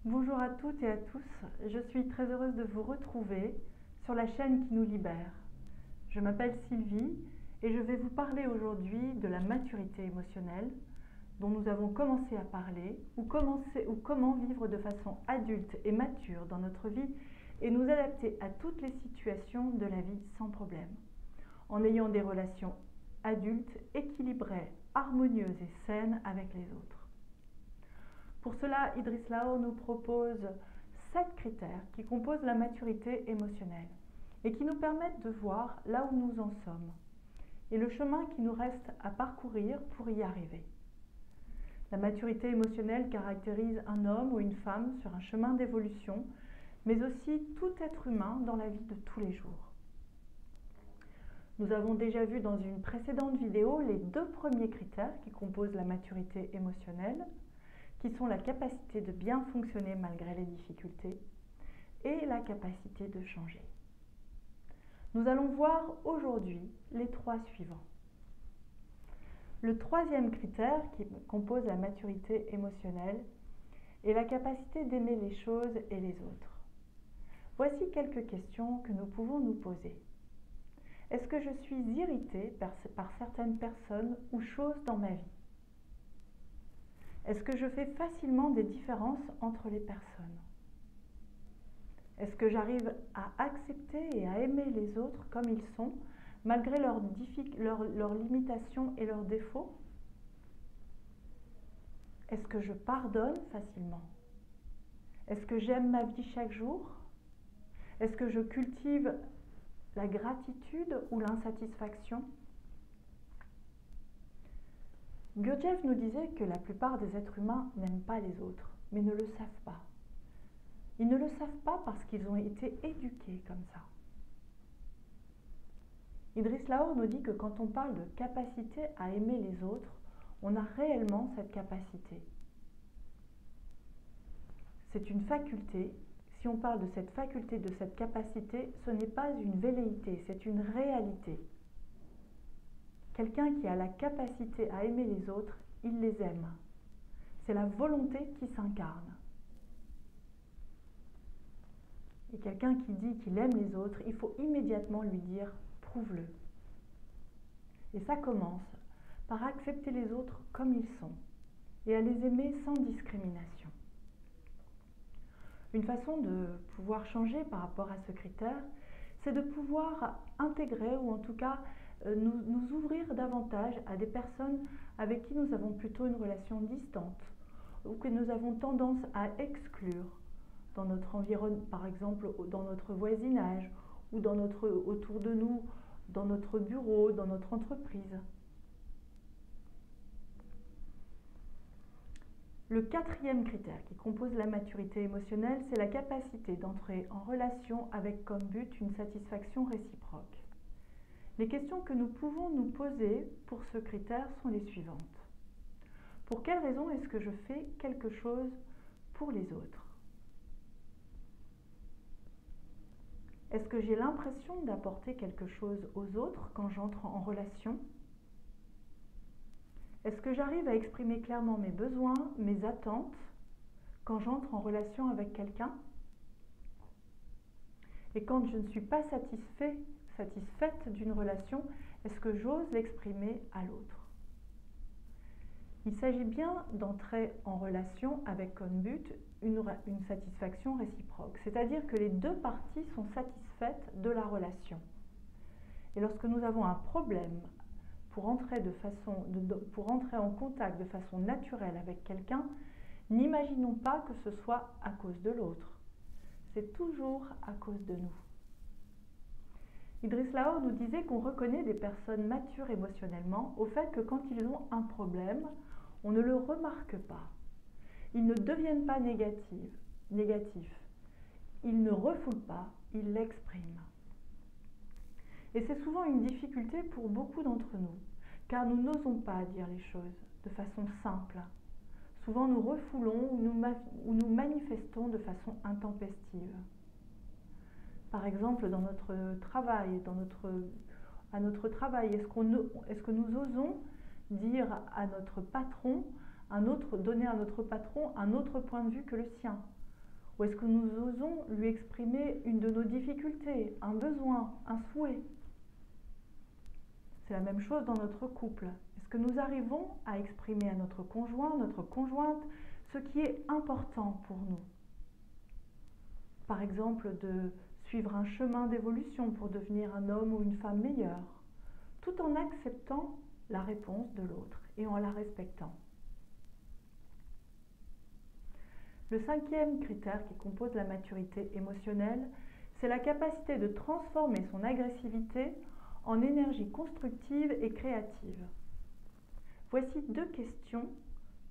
Bonjour à toutes et à tous, je suis très heureuse de vous retrouver sur la chaîne qui nous libère. Je m'appelle Sylvie et je vais vous parler aujourd'hui de la maturité émotionnelle dont nous avons commencé à parler ou comment vivre de façon adulte et mature dans notre vie et nous adapter à toutes les situations de la vie sans problème, en ayant des relations adultes équilibrées, harmonieuses et saines avec les autres. Pour cela, Idriss Laor nous propose 7 critères qui composent la maturité émotionnelle et qui nous permettent de voir là où nous en sommes et le chemin qui nous reste à parcourir pour y arriver. La maturité émotionnelle caractérise un homme ou une femme sur un chemin d'évolution, mais aussi tout être humain dans la vie de tous les jours. Nous avons déjà vu dans une précédente vidéo les 2 premiers critères qui composent la maturité émotionnelle, qui sont la capacité de bien fonctionner malgré les difficultés et la capacité de changer. Nous allons voir aujourd'hui les 3 suivants. Le 3e critère qui compose la maturité émotionnelle est la capacité d'aimer les choses et les autres. Voici quelques questions que nous pouvons nous poser. Est-ce que je suis irritée par certaines personnes ou choses dans ma vie ? Est-ce que je fais facilement des différences entre les personnes? Est-ce que j'arrive à accepter et à aimer les autres comme ils sont, malgré leurs limitations et leurs défauts? Est-ce que je pardonne facilement? Est-ce que j'aime ma vie chaque jour? Est-ce que je cultive la gratitude ou l'insatisfaction? Gurdjieff nous disait que la plupart des êtres humains n'aiment pas les autres, mais ne le savent pas. Ils ne le savent pas parce qu'ils ont été éduqués comme ça. Idriss Laor nous dit que quand on parle de capacité à aimer les autres, on a réellement cette capacité. C'est une faculté. Si on parle de cette faculté, de cette capacité, ce n'est pas une velléité, c'est une réalité. Quelqu'un qui a la capacité à aimer les autres, il les aime. C'est la volonté qui s'incarne. Et quelqu'un qui dit qu'il aime les autres, il faut immédiatement lui dire « prouve-le ». Et ça commence par accepter les autres comme ils sont et à les aimer sans discrimination. Une façon de pouvoir changer par rapport à ce critère, c'est de pouvoir intégrer ou en tout cas nous ouvrir davantage à des personnes avec qui nous avons plutôt une relation distante ou que nous avons tendance à exclure dans notre environnement, par exemple dans notre voisinage ou autour de nous, dans notre bureau, dans notre entreprise. Le 4e critère qui compose la maturité émotionnelle, c'est la capacité d'entrer en relation avec comme but une satisfaction réciproque. Les questions que nous pouvons nous poser pour ce critère sont les suivantes. Pour quelle raison est-ce que je fais quelque chose pour les autres? Est-ce que j'ai l'impression d'apporter quelque chose aux autres quand j'entre en relation? Est-ce que j'arrive à exprimer clairement mes besoins, mes attentes quand j'entre en relation avec quelqu'un? Et quand je ne suis pas satisfaite d'une relation, est-ce que j'ose l'exprimer à l'autre? Il s'agit bien d'entrer en relation avec comme but une satisfaction réciproque, c'est-à-dire que les 2 parties sont satisfaites de la relation. Et lorsque nous avons un problème pour entrer en contact de façon naturelle avec quelqu'un, n'imaginons pas que ce soit à cause de l'autre. C'est toujours à cause de nous. Idriss Laor nous disait qu'on reconnaît des personnes matures émotionnellement au fait que quand ils ont un problème, on ne le remarque pas. Ils ne deviennent pas négatifs. Ils ne refoulent pas, ils l'expriment. Et c'est souvent une difficulté pour beaucoup d'entre nous, car nous n'osons pas dire les choses de façon simple. Souvent nous refoulons ou nous manifestons de façon intempestive. Par exemple, dans notre travail, à notre travail, est-ce que nous osons dire à notre patron donner à notre patron un autre point de vue que le sien? Ou est-ce que nous osons lui exprimer une de nos difficultés, un besoin, un souhait? C'est la même chose dans notre couple. Est-ce que nous arrivons à exprimer à notre conjoint, notre conjointe, ce qui est important pour nous? Par exemple, de suivre un chemin d'évolution pour devenir un homme ou une femme meilleure, tout en acceptant la réponse de l'autre et en la respectant. Le 5e critère qui compose la maturité émotionnelle, c'est la capacité de transformer son agressivité en énergie constructive et créative. Voici 2 questions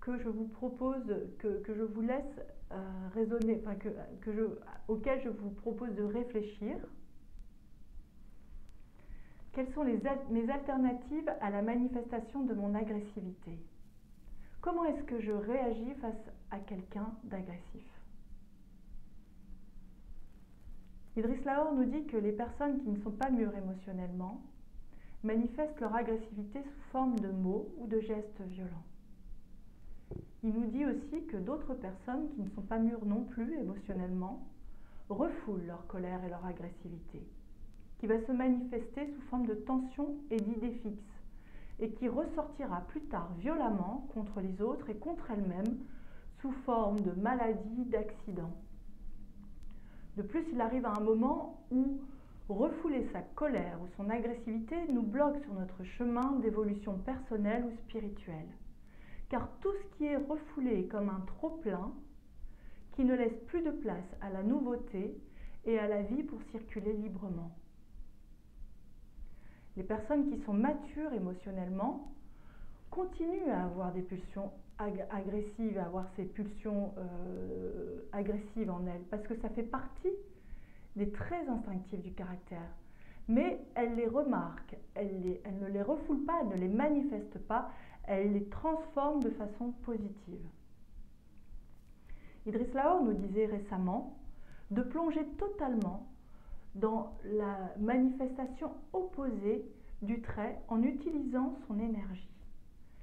que je vous propose, que je vous laisse raisonner, auxquelles je vous propose de réfléchir. Quelles sont mes alternatives à la manifestation de mon agressivité? Comment est-ce que je réagis face à quelqu'un d'agressif? Idriss Lahore nous dit que les personnes qui ne sont pas mûres émotionnellement manifestent leur agressivité sous forme de mots ou de gestes violents. Il nous dit aussi que d'autres personnes qui ne sont pas mûres non plus émotionnellement refoulent leur colère et leur agressivité, qui va se manifester sous forme de tension et d'idées fixes, et qui ressortira plus tard violemment contre les autres et contre elles-mêmes sous forme de maladie, d'accident. De plus, il arrive à un moment où refouler sa colère ou son agressivité nous bloque sur notre chemin d'évolution personnelle ou spirituelle. Car tout ce qui est refoulé est comme un trop-plein qui ne laisse plus de place à la nouveauté et à la vie pour circuler librement. Les personnes qui sont matures émotionnellement continuent à avoir des pulsions agressives, à avoir ces pulsions agressives en elles, parce que ça fait partie des traits instinctifs du caractère. Mais elles les remarquent, elles ne les refoulent pas, elles ne les manifestent pas, elles les transforment de façon positive. Idriss Lahore nous disait récemment de plonger totalement dans la manifestation opposée du trait en utilisant son énergie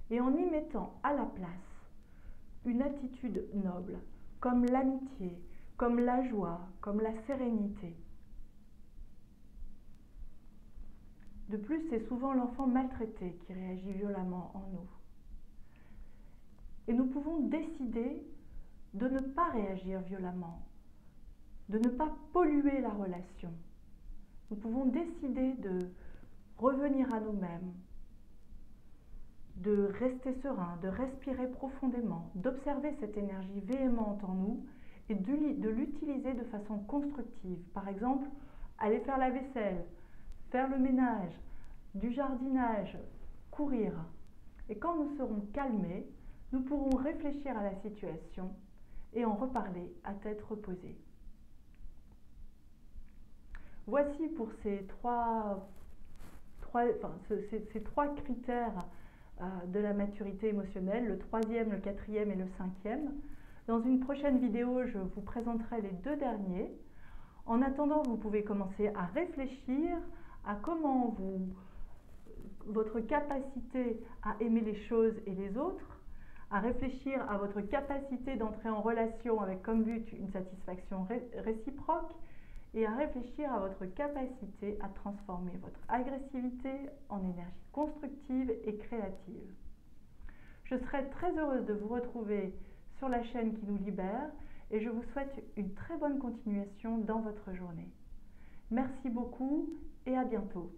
et en y mettant à la place une attitude noble, comme l'amitié, comme la joie, comme la sérénité. De plus, c'est souvent l'enfant maltraité qui réagit violemment en nous. Et nous pouvons décider de ne pas réagir violemment, de ne pas polluer la relation. Nous pouvons décider de revenir à nous-mêmes, de rester serein, de respirer profondément, d'observer cette énergie véhémente en nous et de l'utiliser de façon constructive. Par exemple, aller faire la vaisselle, faire le ménage, du jardinage, courir. Et quand nous serons calmés, nous pourrons réfléchir à la situation et en reparler à tête reposée. Voici pour ces trois critères de la maturité émotionnelle, le 3e, le 4e et le 5e. Dans une prochaine vidéo, je vous présenterai les 2 derniers. En attendant, vous pouvez commencer à réfléchir à comment votre capacité à aimer les choses et les autres, à réfléchir à votre capacité d'entrer en relation avec comme but une satisfaction réciproque, et à réfléchir à votre capacité à transformer votre agressivité en énergie constructive et créative. Je serai très heureuse de vous retrouver sur la chaîne qui nous libère et je vous souhaite une très bonne continuation dans votre journée. Merci beaucoup et à bientôt.